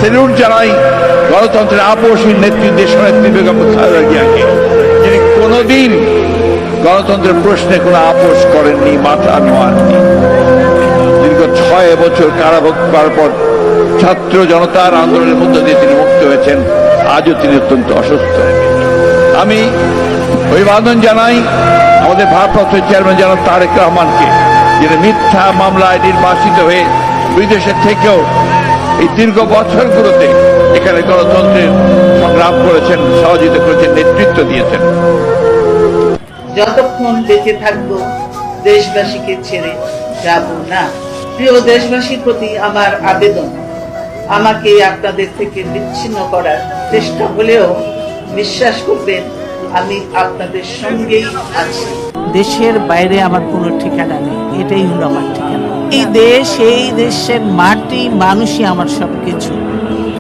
Salute জানাই গণতন্ত্রের আপসী নেত্রী দেশনেত্রী বেগম খালেদা জিয়াকে, যিনি কোনোদিন গণতন্ত্রের প্রশ্নে কোনো আপোষ করেননি, মাথা নোয়াননি। দীর্ঘ 6 বছর কারাভোগ করার পর ছাত্র জনতার আন্দোলনের মধ্য দিয়ে তিনি মুক্ত হয়েছেন। আজও তিনি অত্যন্ত অসুস্থ। আমি অভিবাদন জানাই আমাদের ভারপ্রাপ্ত চেয়ারম্যান জনাব তারেক রহমানকে, যিনি মিথ্যা মামলায় নির্বাসিত হয়ে বিদেশে থেকেও এই দীর্ঘ বছরগুলোতে এখানে গণতন্ত্রের সংগ্রাম করেছেন, সহযোগিতা করেছেন, নেতৃত্ব দিয়েছেন। যতক্ষণ বেঁচে থাকবো দেশবাসীকে ছেড়ে যাব না। প্রিয় দেশবাসীর প্রতি আমার আবেদন, আমাকে আপনাদের থেকে বিচ্ছিন্ন করার চেষ্টা হলেও বিশ্বাস করবেন আমি আপনাদের সঙ্গেই আছি। দেশের বাইরে আমার কোনো ঠিকানা নেই, এটাই হলো আমার ঠিকানা। এই দেশ, এই দেশের মাটি, মানুষই আমার সবকিছু।